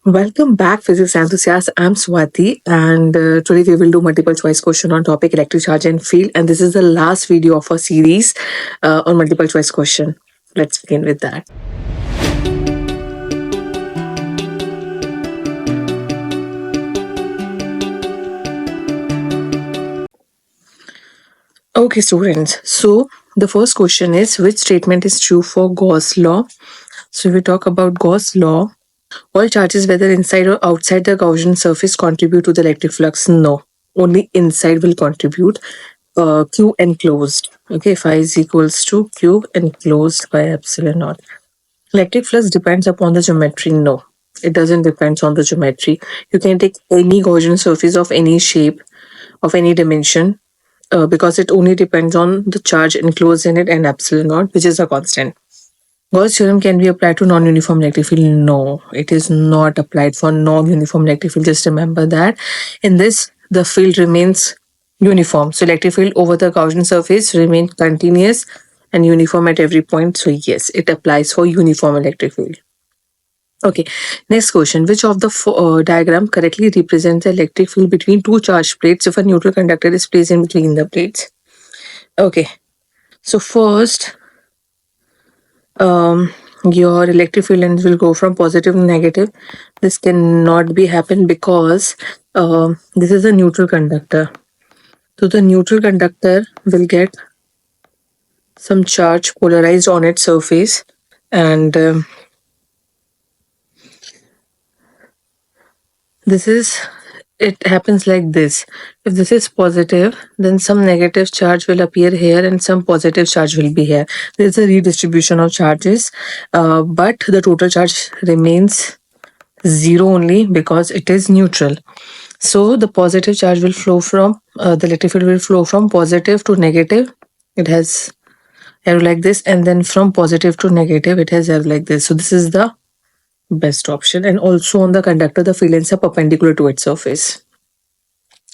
Welcome back, physics enthusiasts. I'm Swati, and today we will do multiple choice question on topic electric charge and field. And this is the last video of our series on multiple choice question. Let's begin with that. Okay, students. So the first question is, which statement is true for Gauss law? So if we talk about Gauss law, all charges, whether inside or outside the Gaussian surface, contribute to the electric flux. No, only inside will contribute. Q enclosed. Okay, phi is equals to Q enclosed by epsilon naught. Electric flux depends upon the geometry. No, it doesn't depend on the geometry. You can take any Gaussian surface of any shape, of any dimension, because it only depends on the charge enclosed in it and epsilon naught, which is a constant. Gauss theorem can be applied to non-uniform electric field. No, it is not applied for non-uniform electric field. Just remember that. In this, the field remains uniform. So electric field over the Gaussian surface remains continuous and uniform at every point. So yes, it applies for uniform electric field. Okay, next question. Which of the diagram correctly represents the electric field between two charged plates if a neutral conductor is placed in between the plates? Okay, so first, your electric field lines will go from positive to negative. This cannot be happen because this is a neutral conductor. So the neutral conductor will get some charge polarized on its surface, and it happens like this. If this is positive, then some negative charge will appear here and some positive charge will be here. There's a redistribution of charges, but the total charge remains zero only because it is neutral. So the positive charge will flow from the electric field will flow from positive to negative. It has arrow like this, and then from positive to negative it has arrow like this. So this is the best option. And also on the conductor, the field lines are perpendicular to its surface.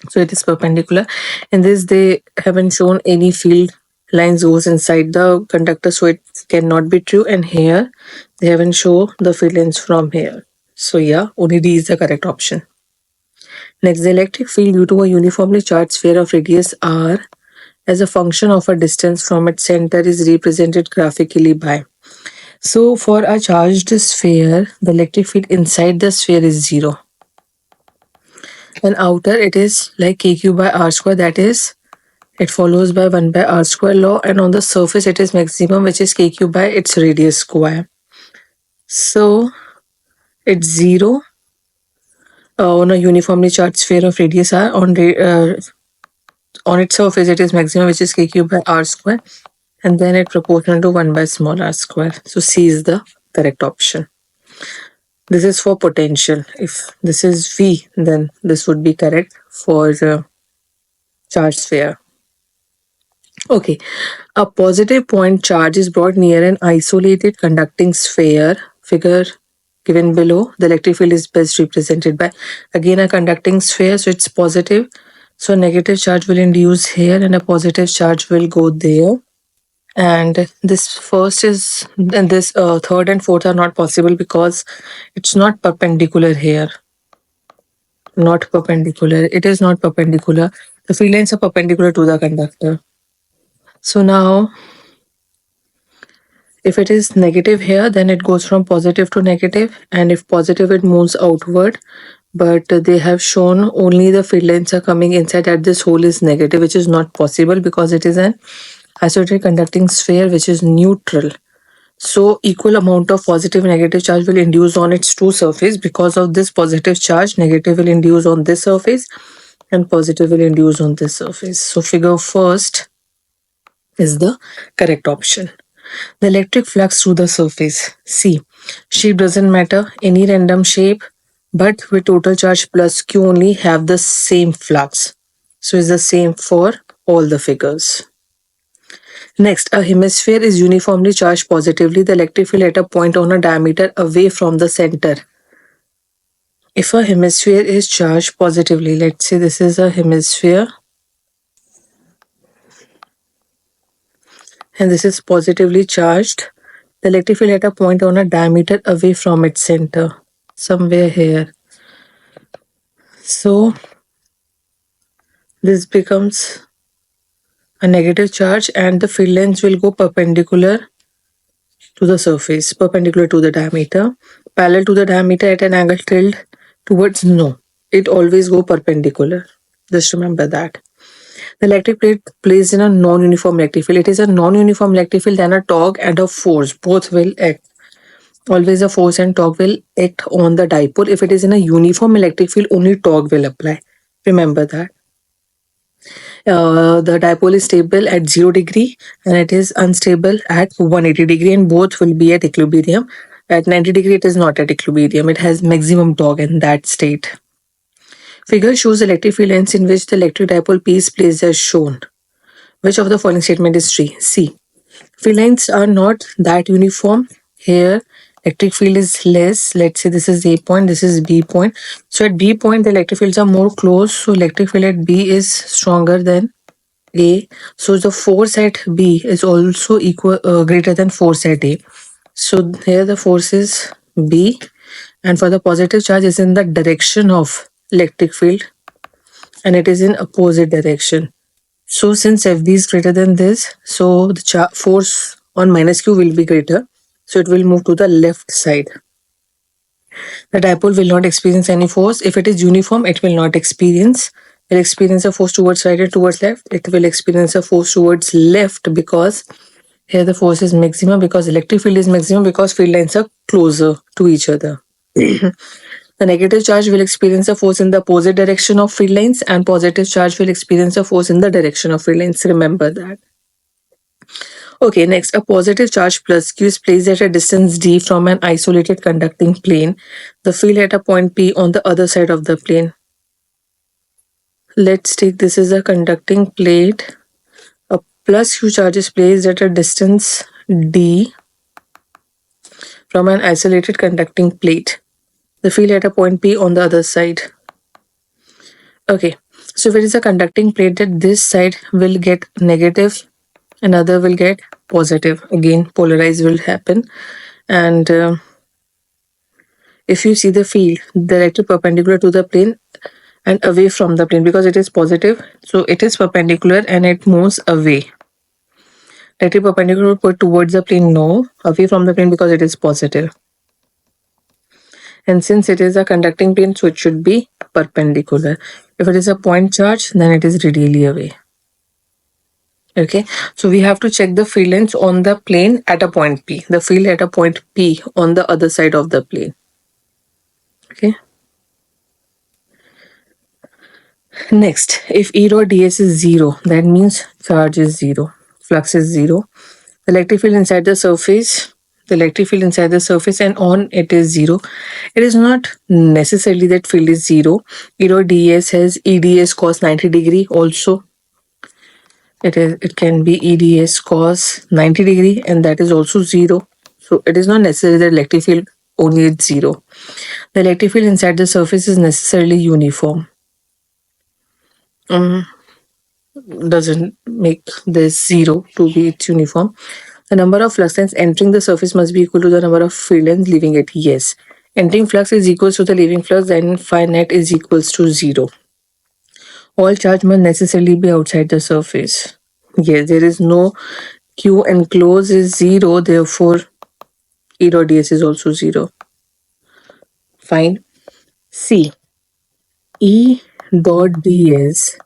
So it is perpendicular. In this, they haven't shown any field lines goes inside the conductor, so it cannot be true. And here they haven't shown the field lines from here. So yeah, only D is the correct option. Next, the electric field due to a uniformly charged sphere of radius r as a function of a distance from its center is represented graphically by. So for a charged sphere, the electric field inside the sphere is 0. And outer it is like kq by r square, that is, it follows by 1 by r square law, and on the surface it is maximum, which is kq by its radius square. So it's 0 on a uniformly charged sphere of radius r. On its surface it is maximum, which is kq by r square, and then it proportional to 1 by small r square. So C is the correct option. This is for potential. If this is V, then this would be correct for the charge sphere. Okay, a positive point charge is brought near an isolated conducting sphere. Figure given below. The electric field is best represented by, again, a conducting sphere, so it's positive. So a negative charge will induce here and a positive charge will go there. And this first is, and this third and fourth are not possible because it's not perpendicular here. Not perpendicular. It is not perpendicular. The field lines are perpendicular to the conductor. So now, if it is negative here, then it goes from positive to negative, and if positive, it moves outward. But they have shown only the field lines are coming inside at this hole is negative, which is not possible because it is an isolated conducting sphere which is neutral. So equal amount of positive and negative charge will induce on its two surface. Because of this positive charge, negative will induce on this surface and positive will induce on this surface. So figure first is the correct option. The electric flux through the surface. See, shape doesn't matter, any random shape, but with total charge plus Q only have the same flux. So it's the same for all the figures. Next, a hemisphere is uniformly charged positively. The electric field at a point on a diameter away from the center. If a hemisphere is charged positively, let's say this is a hemisphere and this is positively charged, the electric field at a point on a diameter away from its center. somewhere here. So this becomes a negative charge and the field lines will go perpendicular to the surface, perpendicular to the diameter, parallel to the diameter at an angle tilted towards no. It always go perpendicular. Just remember that. The electric plate placed in a non-uniform electric field. It is a non-uniform electric field, then a torque and a force. Both will act. Always a force and torque will act on the dipole. If it is in a uniform electric field, only torque will apply. Remember that. The dipole is stable at 0 degree and it is unstable at 180 degree, and both will be at equilibrium. At 90 degree, it is not at equilibrium. It has maximum torque in that state. Figure shows electric field lines in which the electric dipole P is placed as shown. Which of the following statement is true? C. Field lines are not that uniform. Here, electric field is less. Let's say this is A point, this is B point. So at B point, the electric fields are more close. So electric field at B is stronger than A. So the force at B is also greater than force at A. So here the force is B, and for the positive charge is in the direction of electric field, and it is in opposite direction. So since FB is greater than this, so the force on minus Q will be greater. So it will move to the left side. The dipole will not experience any force. If it is uniform, it will not experience. It will experience a force towards right and towards left. It will experience a force towards left because here the force is maximum, because electric field is maximum, because field lines are closer to each other. The negative charge will experience a force in the opposite direction of field lines, and positive charge will experience a force in the direction of field lines. Remember that. Okay, next, a positive charge plus Q is placed at a distance d from an isolated conducting plane. The field at a point P on the other side of the plane. Let's take this is a conducting plate. A plus Q charge is placed at a distance d from an isolated conducting plate. The field at a point P on the other side. Okay, so if it is a conducting plate, that this side will get negative, another will get positive. Again, polarized will happen. And if you see the field directly perpendicular to the plane and away from the plane, because it is positive, so it is perpendicular and it moves away. Directly perpendicular put towards the plane, no. Away from the plane because it is positive. And since it is a conducting plane, so it should be perpendicular. If it is a point charge, then it is radially away. Okay, so we have to check the field lines on the plane at a point P. The field at a point P on the other side of the plane. Okay. Next, if E dot ds is 0, that means charge is 0, flux is 0. The electric field inside the surface, and on it is 0. It is not necessarily that field is 0. E dot ds has EDS cos 90 degree also. It can be EDS cos 90 degree, and that is also 0. So it is not necessary that electric field only is 0. The electric field inside the surface is necessarily uniform. Doesn't make this 0 to be its uniform. The number of flux lines entering the surface must be equal to the number of field lines leaving it. Yes. Entering flux is equals to the leaving flux, then phi net is equals to 0. All charge must necessarily be outside the surface. Yes, there is no Q enclosed is 0, therefore E dot ds is also 0. Fine. C. E dot ds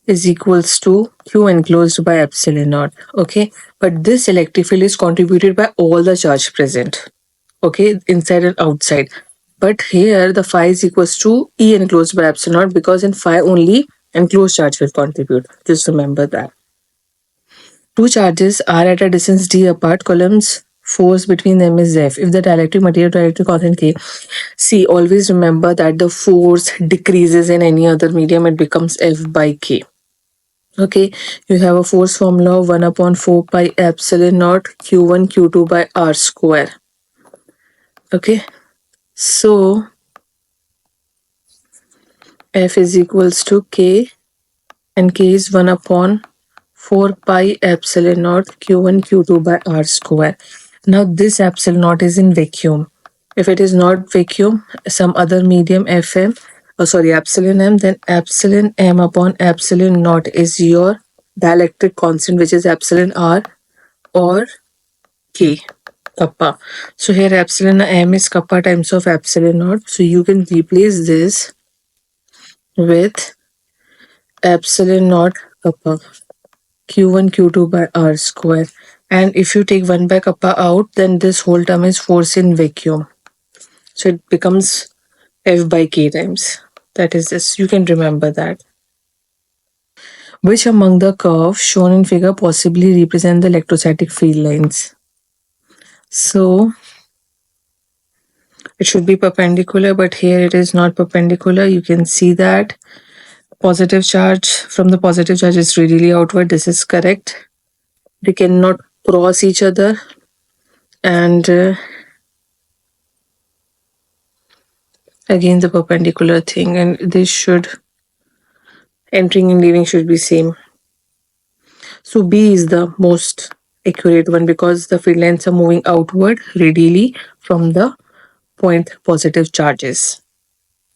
is equals to Q enclosed by epsilon naught. Okay, but this electric field is contributed by all the charge present. Okay, inside and outside. But here the phi is equals to E enclosed by epsilon naught, because in phi only enclosed charge will contribute. Just remember that. Two charges are at a distance d apart. Coulomb's force between them is F. If the dielectric material dielectric constant K. See, always remember that the force decreases in any other medium. It becomes F by K. Okay, you have a force formula of 1 upon 4 pi epsilon naught Q1 Q2 by R square. Okay, so F is equals to K, and K is 1 upon 4 pi epsilon naught Q1 Q2 by R square. Now this epsilon naught is in vacuum. If it is not vacuum, some other medium Fm, epsilon m, then epsilon m upon epsilon naught is your dielectric constant, which is epsilon r or k, kappa. So here epsilon m is kappa times of epsilon naught. So you can replace this with epsilon naught kappa, q1 q2 by r square. And if you take 1 by kappa out, then this whole term is force in vacuum. So it becomes F by K times. That is this. You can remember that. Which among the curves shown in figure possibly represent the electrostatic field lines? So it should be perpendicular, but here it is not perpendicular. You can see that positive charge from the positive charge is radially outward. This is correct. They cannot cross each other, and again the perpendicular thing, and this should entering and leaving should be same. So B is the most accurate one because the field lines are moving outward radially from the point positive charges.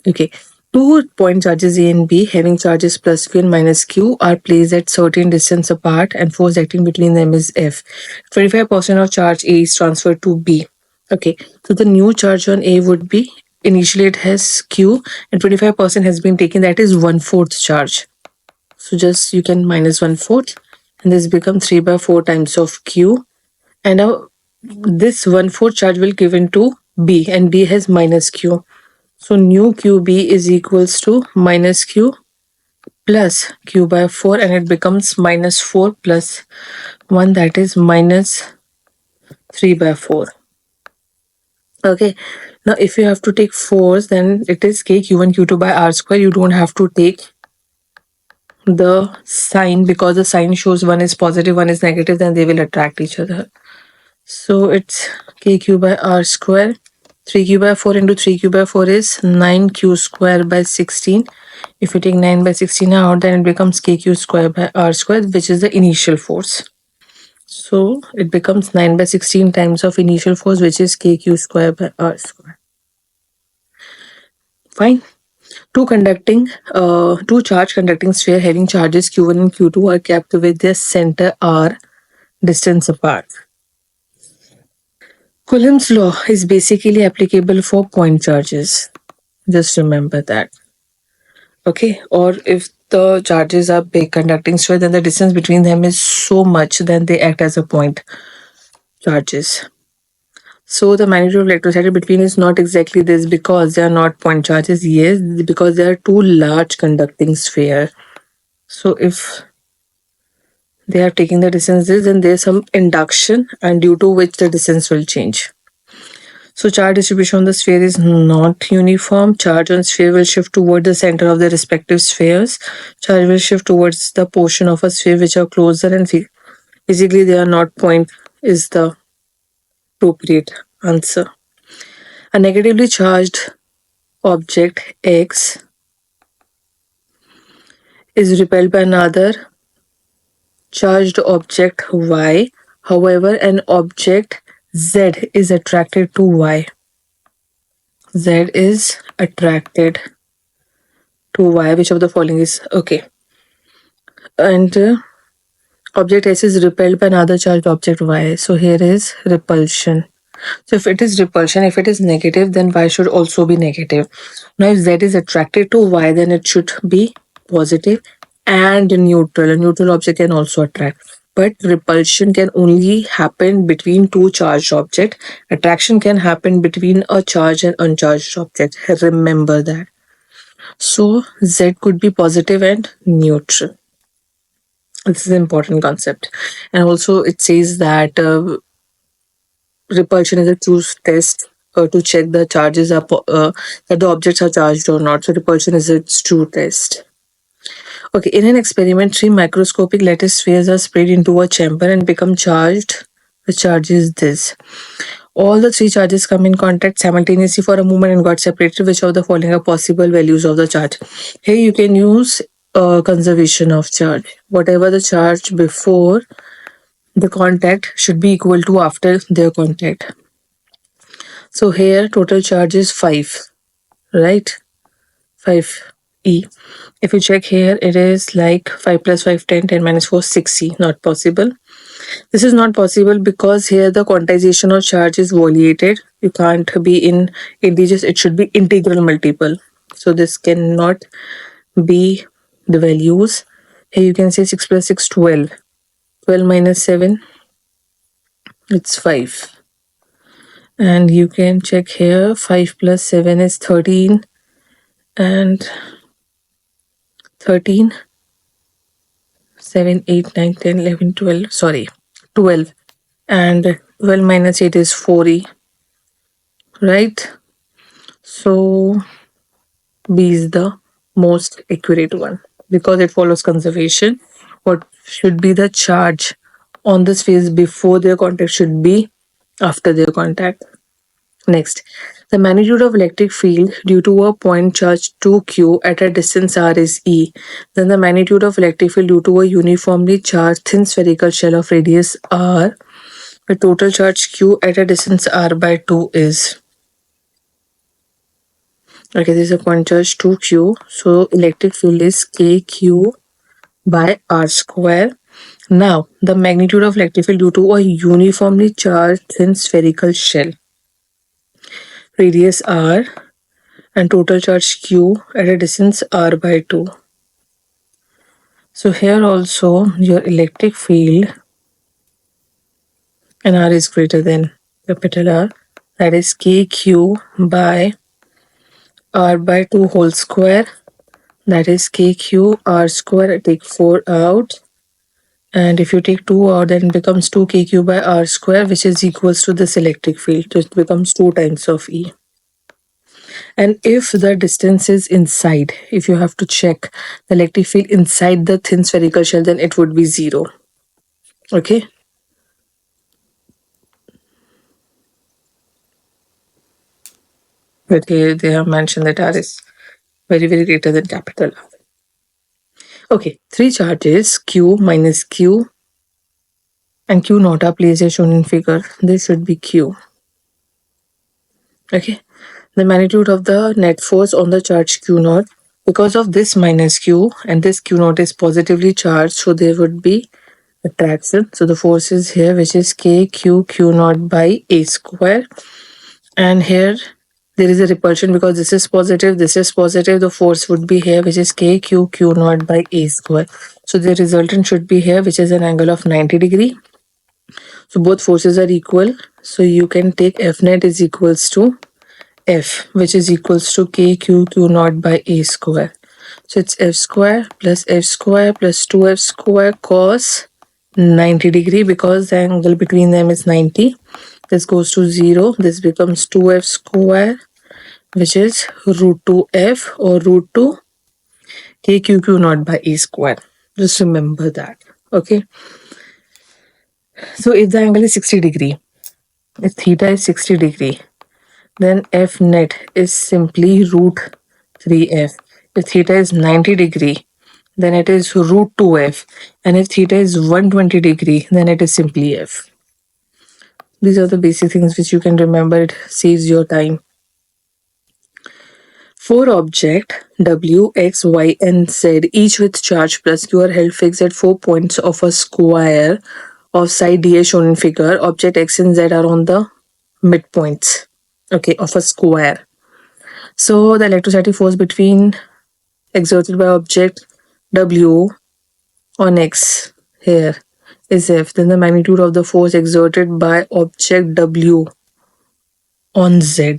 Okay, two point charges A and B having charges plus Q and minus Q are placed at certain distance apart and force acting between them is F. 25% of charge A is transferred to B. Okay, so the new charge on A would be, initially it has Q and 25% has been taken, that is 1/4 charge. So just you can minus 1/4 and this becomes 3 by 4 times of Q. And now this 1/4 charge will give into B and B has minus Q. So new QB is equals to minus Q plus Q by 4 and it becomes minus 4 plus 1, that is minus 3 by 4. Okay, now if you have to take force, then it is K Q1 Q2 by R square. You don't have to take the sign because the sign shows one is positive, one is negative, then they will attract each other. So it's KQ by R square. 3Q by 4 into 3Q by 4 is 9Q square by 16. If you take 9 by 16 out, then it becomes KQ square by R square, which is the initial force. So it becomes 9 by 16 times of initial force, which is KQ square by R square. Fine. Two charge conducting sphere having charges Q1 and Q2 are kept with their center R distance apart. Coulomb's law is basically applicable for point charges. Just remember that. Okay, or if the charges are big conducting sphere, then the distance between them is so much, then they act as a point charges. So the magnitude of electrostatic between is not exactly this because they are not point charges. Yes, because they are two large conducting sphere. So if they are taking the distances, then there's some induction and due to which the distance will change. So charge distribution on the sphere is not uniform. Charge on sphere will shift toward the center of the respective spheres. Charge will shift towards the portion of a sphere which are closer and physically they are not point is the appropriate answer. A negatively charged object X is repelled by another charged object Y. However, an object Z is attracted to Y. Z is attracted to Y. Which of the following is okay? And object S is repelled by another charged object Y. So here is repulsion. So if it is repulsion, if it is negative, then Y should also be negative. Now if Z is attracted to Y, then it should be positive and neutral. A neutral object can also attract. But repulsion can only happen between two charged objects. Attraction can happen between a charged and uncharged object. Remember that. So Z could be positive and neutral. This is an important concept. And also it says that repulsion is a true test to check the charges are that the objects are charged or not. So repulsion is its true test. Okay, in an experiment, 3 microscopic lattice spheres are sprayed into a chamber and become charged. The charge is this. All the 3 charges come in contact simultaneously for a moment and got separated. Which of the following are possible values of the charge? Here you can use conservation of charge. Whatever the charge before the contact should be equal to after their contact. So here total charge is 5, right? 5e. If you check here, it is like 5 plus 5, 10, 10 minus 4, 6e. Not possible. This is not possible because here the quantization of charge is violated. You can't be in integers, it should be integral multiple. So this cannot be the values. Here you can say 6 plus 6, 12. 12 minus 7, it's 5. And you can check here, 5 plus 7 is 13. And 13, 7, 8, 9, 10, 11, 12. Sorry, 12. And 12 minus 8 is 4e. Right? So B is the most accurate one because it follows conservation. What should be the charge on this phase before their contact should be after their contact. Next, the magnitude of electric field due to a point charge 2q at a distance r is E. Then the magnitude of electric field due to a uniformly charged thin spherical shell of radius r with total charge q at a distance r by 2 is. Okay, this is a point charge 2q. So electric field is kq by r square. Now, the magnitude of electric field due to a uniformly charged thin spherical shell. Radius r and total charge q at a distance r by 2. So here also your electric field and r is greater than capital R, that is kq by r by 2 whole square, that is kq r square. Take 4 out, and if you take 2 out, then it becomes 2 kq by r square, which is equals to this electric field. So it becomes 2 times of E. And if the distance is inside, if you have to check the electric field inside the thin spherical shell, then it would be 0. Okay. But here they have mentioned that R is very, very greater than capital R. Okay, 3 charges Q minus Q and Q naught are placed as shown in figure. This should be Q. Okay, the magnitude of the net force on the charge Q naught, because of this minus Q and this Q naught is positively charged, so there would be attraction. So the force is here, which is K Q Q naught by A square. And here there is a repulsion because this is positive, the force would be here, which is K Q Q naught by A square. So the resultant should be here, which is an angle of 90 degree. So both forces are equal. So you can take F net is equals to F, which is equals to K Q Q naught by A square. So it's F square plus 2F square cos 90 degree, because the angle between them is 90. This goes to 0. This becomes 2F square, which is root 2F or root 2 KQQ naught by A square. Just remember that. Okay. So if the angle is 60 degree, if theta is 60 degree, then F net is simply root 3F. If theta is 90 degree, then it is root 2F. And if theta is 120 degree, then it is simply F. These are the basic things which you can remember. It saves your time. 4 objects W, X, Y, and Z, each with charge plus Q, are held fixed at 4 points of a square of side D as shown in figure. Object X and Z are on the midpoints, okay, of a square. So the electrostatic force between exerted by object W on X here is F. Then the magnitude of the force exerted by object W on Z.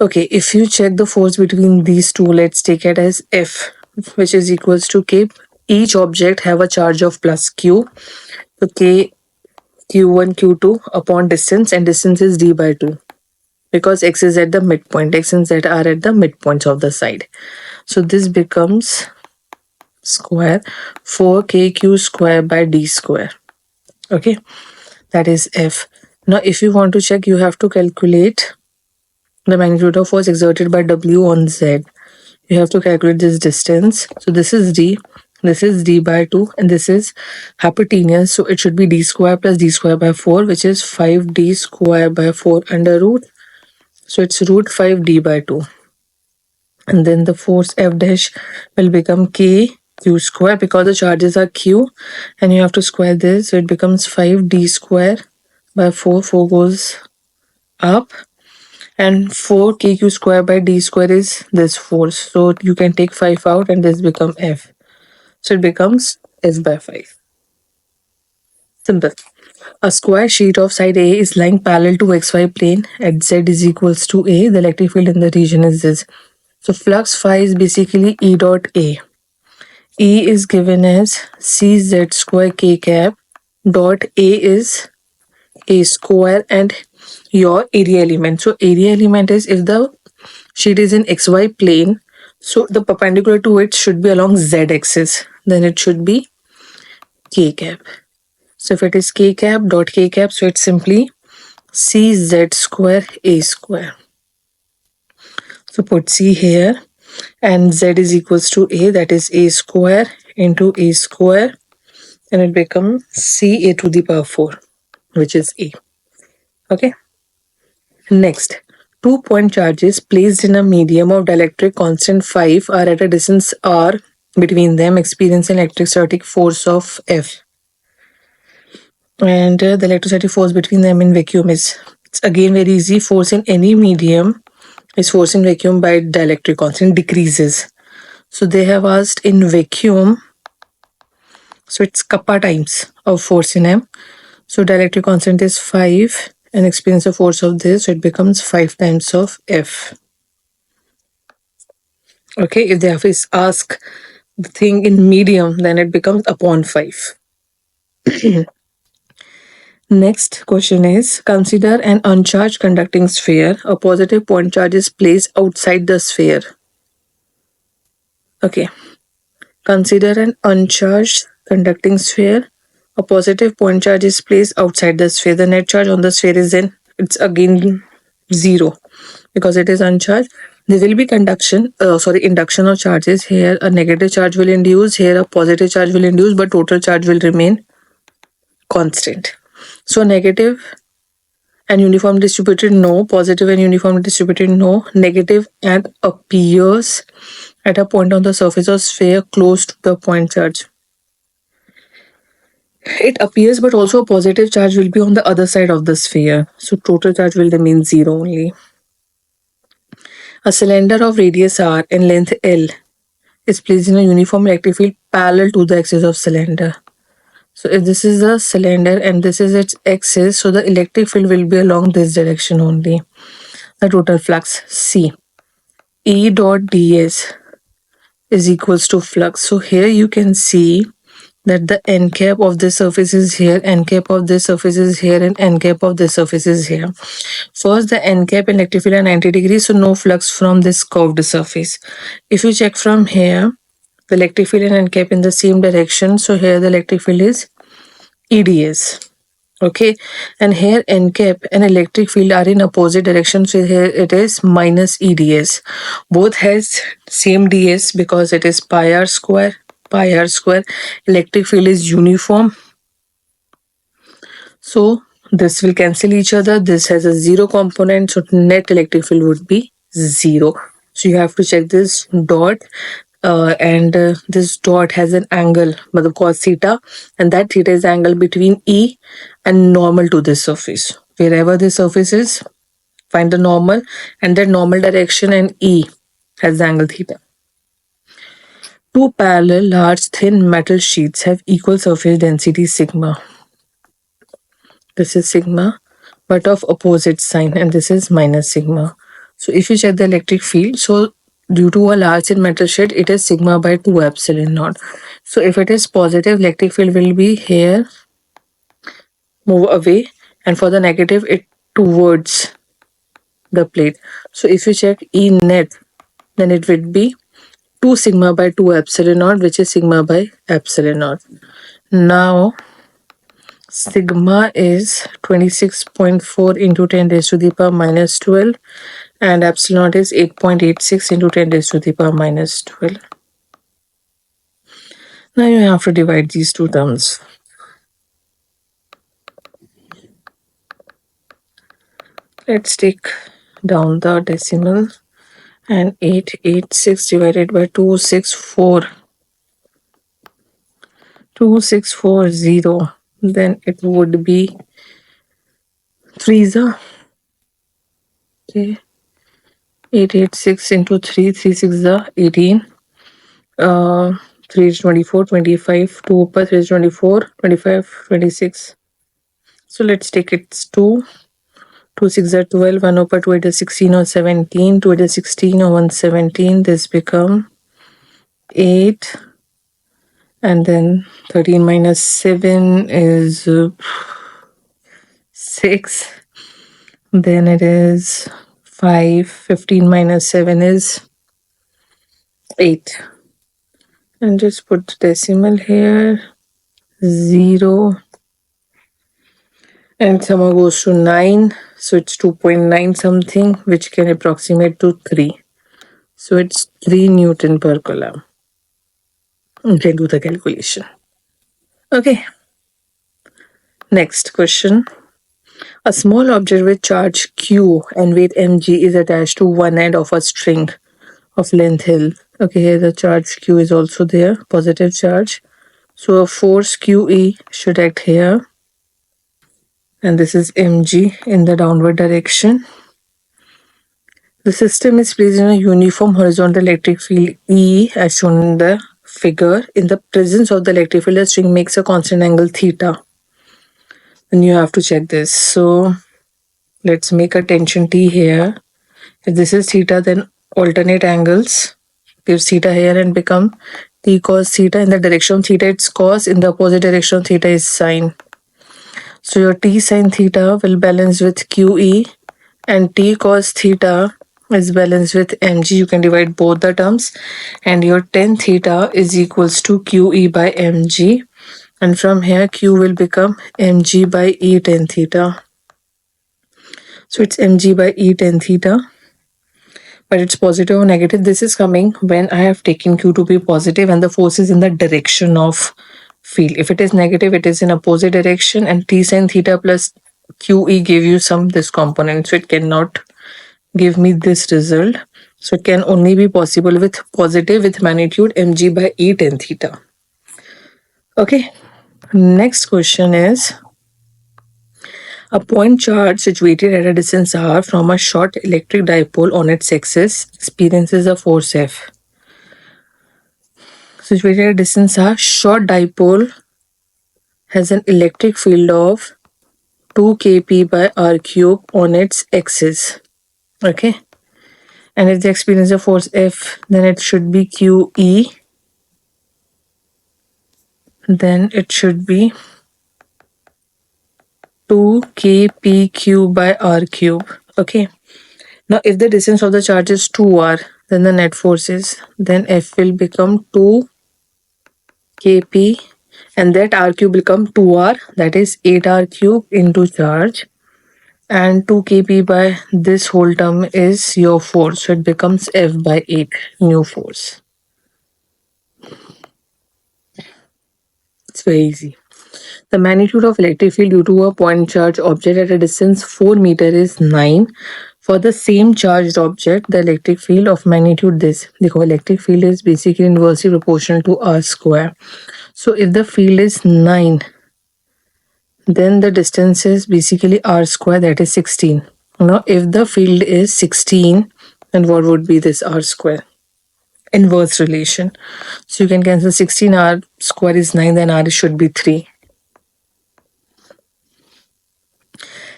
Okay, if you check the force between these two, let's take it as F, which is equals to K. Each object have a charge of plus Q. So K, Q1, Q2 upon distance, and distance is D by 2. Because X is at the midpoint, X and Z are at the midpoints of the side. So this becomes square 4KQ square by D square. Okay, that is F. Now if you want to check, you have to calculate the magnitude of force exerted by W on Z. You have to calculate this distance. So this is D This is d by 2 and this is hypotenuse. So it should be d square plus d square by 4, which is 5d square by 4 under root. So it's root 5d by 2. And then the force F dash will become k q square because the charges are q and you have to square this. So it becomes 5d square by 4. 4 goes up. And 4 kq square by d square is this force. So you can take 5 out and this become F. So it becomes F by 5. Simple. A square sheet of side A is lying parallel to xy plane at z is equals to A. The electric field in the region is this. So flux phi is basically E dot A. E is given as CZ square K cap dot A is A square and your area element. So area element is if the sheet is in xy plane, so the perpendicular to it should be along z axis. Then it should be K cap. So if it is K cap dot K cap, so it's simply CZ square A square. So put C here and Z is equals to A, that is A square into A square, and it becomes CA to the power 4, which is A. Okay. Next, 2-point charges placed in a medium of dielectric constant 5 are at a distance r between them experiencing electrostatic force of F. And the electrostatic force between them in vacuum is, it's again very easy. Force in any medium is force in vacuum by dielectric constant decreases. So they have asked in vacuum, so it's kappa times of force in M. So dielectric constant is 5 and experience the force of this, so it becomes 5 times of F. Okay, if they have to ask the thing in medium, then it becomes upon 5. Next question is, consider an uncharged conducting sphere. A positive point charge is placed outside the sphere. Okay. Consider an uncharged conducting sphere. A positive point charge is placed outside the sphere. The net charge on the sphere is then, it's again 0 because it is uncharged. There will be induction of charges. Here a negative charge will induce, here a positive charge will induce, but total charge will remain constant. So negative and uniform distributed, no. Positive and uniform distributed, no. Negative and appears at a point on the surface of sphere close to the point charge. It appears, but also a positive charge will be on the other side of the sphere. So total charge will remain 0 only. A cylinder of radius r and length L is placed in a uniform electric field parallel to the axis of cylinder. So if this is the cylinder and this is its axis, so the electric field will be along this direction only. The total flux C. E dot ds is equals to flux. So here you can see that the n cap of this surface is here, n cap of this surface is here, and n cap of this surface is here. First, the n cap and electric field are 90 degrees, so no flux from this curved surface. If you check from here, the electric field and n cap in the same direction, so here the electric field is EDS. Okay, and here n cap and electric field are in opposite direction, so here it is minus EDS. Both has same ds because it is pi r square. Electric field is uniform, so this will cancel each other. This has a 0 component, so net electric field would be 0. So you have to check this dot, and this dot has an angle, but cos theta, and that theta is angle between E and normal to this surface. Wherever this surface is, find the normal, and that normal direction and E has the angle theta. Two parallel large thin metal sheets have equal surface density sigma. This is sigma, but of opposite sign, and this is minus sigma. So if you check the electric field, so due to a large thin metal sheet, it is sigma by 2 epsilon naught. So if it is positive, electric field will be here, move away, and for the negative, it towards the plate. So if you check E net, then it would be 2 sigma by 2 epsilon naught, which is sigma by epsilon naught. Now, sigma is 26.4 into 10 raised to the power minus 12, and epsilon naught is 8.86 into 10 raised to the power minus 12. Now you have to divide these two terms. Let's take down the decimal, and 886 divided by 264. 2640, then it would be 3 okay, 886 into 3, 3 6 18, 3 is 24, 25, 2 upper 3 is 24, 25, 26. So let's take its 2, 2 6 are 12, 1 upper 2 is 16 or 17, 2 is 16 or 117, this become 8, and then 13 minus 7 is 6, then it is 5, 15 minus 7 is 8, and just put the decimal here, 0, and summa goes to 9, so it's 2.9 something, which can approximate to 3, so it's 3 Newton per coulomb. You can do the calculation. Okay, next question. A small object with charge q and weight mg is attached to one end of a string of length L. Okay, here the charge q is also there, positive charge. So a force QE should act here, and this is mg in the downward direction. The system is placed in a uniform horizontal electric field E as shown in the figure. In the presence of the electric field, the string makes a constant angle theta. And you have to check this. So let's make a tension T here. If this is theta, then alternate angles gives theta here and become T cos theta. In the direction of theta, it's cos. In the opposite direction of theta is sine. So your T sin theta will balance with QE, and T cos theta is balanced with mg. You can divide both the terms, and your tan theta is equals to QE by mg, and from here Q will become mg by E tan theta. So it's mg by E tan theta, but it's positive or negative. This is coming when I have taken Q to be positive and the force is in the direction of field. If it is negative, it is in opposite direction, and T sin theta plus QE give you this component, so it cannot give me this result. So it can only be possible with positive with magnitude mg by E tan theta. Okay, next question is, a point charge situated at a distance r from a short electric dipole on its axis experiences a force F. Situated at a distance r, short dipole has an electric field of 2 kp by r cube on its axis. Okay, and if they experience a force F, then it should be QE, then it should be 2 kpq by r cube. Okay, now if the distance of the charge is 2r, then the net force is, then F will become 2 kp, and that r cube will become 2r, that is 8r cube into charge, and 2 kp by this whole term is your force, so it becomes F by 8 new force. It's very easy. The magnitude of electric field due to a point charge object at a distance 4 meter is 9. For the same charged object, the electric field of magnitude this. The electric field is basically inversely proportional to r square. So if the field is 9, then the distance is basically r square, that is 16. Now if the field is 16, then what would be this r square? Inverse relation. So you can cancel 16, r square is 9, then r should be 3.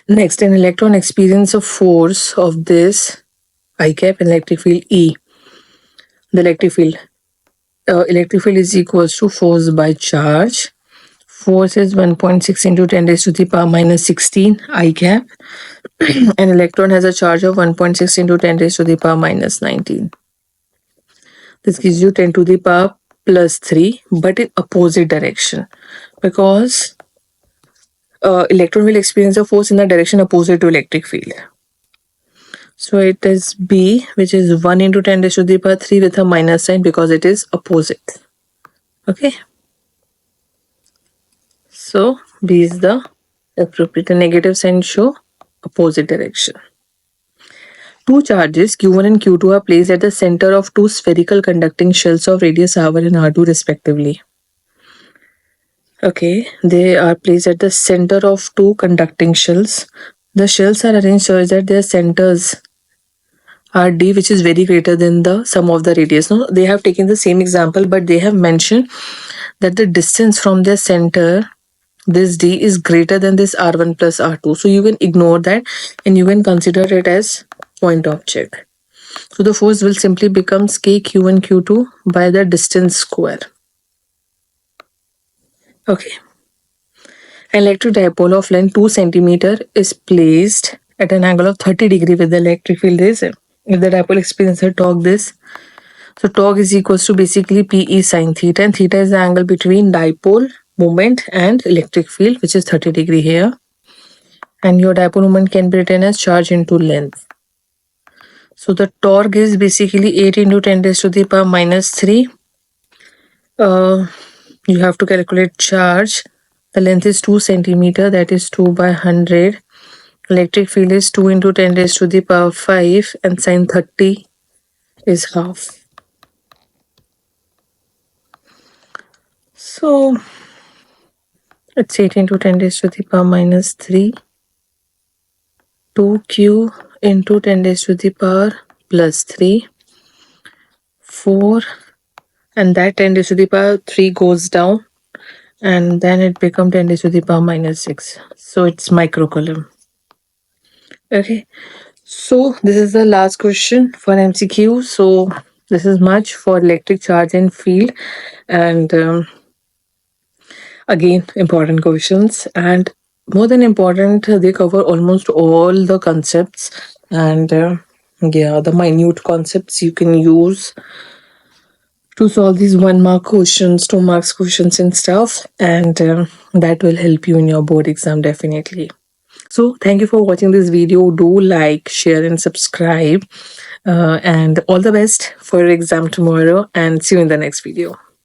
Next, an electron experiences a force of this I cap in electric field E. The electric field is equals to force by charge. Force is 1.6 into 10 raised to the power minus 16 I cap. An electron has a charge of 1.6 into 10 raised to the power minus 19. This gives you 10 to the power plus 3, but in opposite direction, because electron will experience a force in the direction opposite to electric field. So it is B, which is 1 into 10 raised to the power 3 with a minus sign because it is opposite. Okay. So B is the appropriate. The negative sign show opposite direction. Two charges Q1 and Q2 are placed at the center of two spherical conducting shells of radius R1 and R2 respectively. Okay, they are placed at the center of two conducting shells. The shells are arranged such that their centers are D, which is very greater than the sum of the radius. No, they have taken the same example, but they have mentioned that the distance from their center, this D, is greater than this R1 plus R2. So you can ignore that and you can consider it as point object. So the force will simply becomes K Q1 Q2 by the distance square. Okay. An electric dipole of length 2 centimeter is placed at an angle of 30 degree with the electric field is, if the dipole experiences a torque this, so torque is equals to basically PE sine theta, and theta is the angle between dipole moment and electric field, which is 30 degree here. And your dipole moment can be written as charge into length. So the torque is basically 8 into 10 raised to the power minus 3. You have to calculate charge. The length is 2 centimeter, that is 2 by 100. Electric field is 2 into 10 raised to the power 5, and sine 30 is half. So it's 8 into 10 raised to the power minus 3. 2q into 10 raised to the power plus 3. 4, and that 10 raised to the power 3 goes down, and then it becomes 10 raised to the power minus 6. So it's microcoulomb. Okay, so this is the last question for MCQ. So this is much for electric charge and field, and again important questions, and more than important, they cover almost all the concepts, and yeah, the minute concepts you can use to solve these 1 mark questions, 2 marks questions and stuff, and that will help you in your board exam definitely. So thank you for watching this video. Do like, share and subscribe, and all the best for your exam tomorrow, and see you in the next video.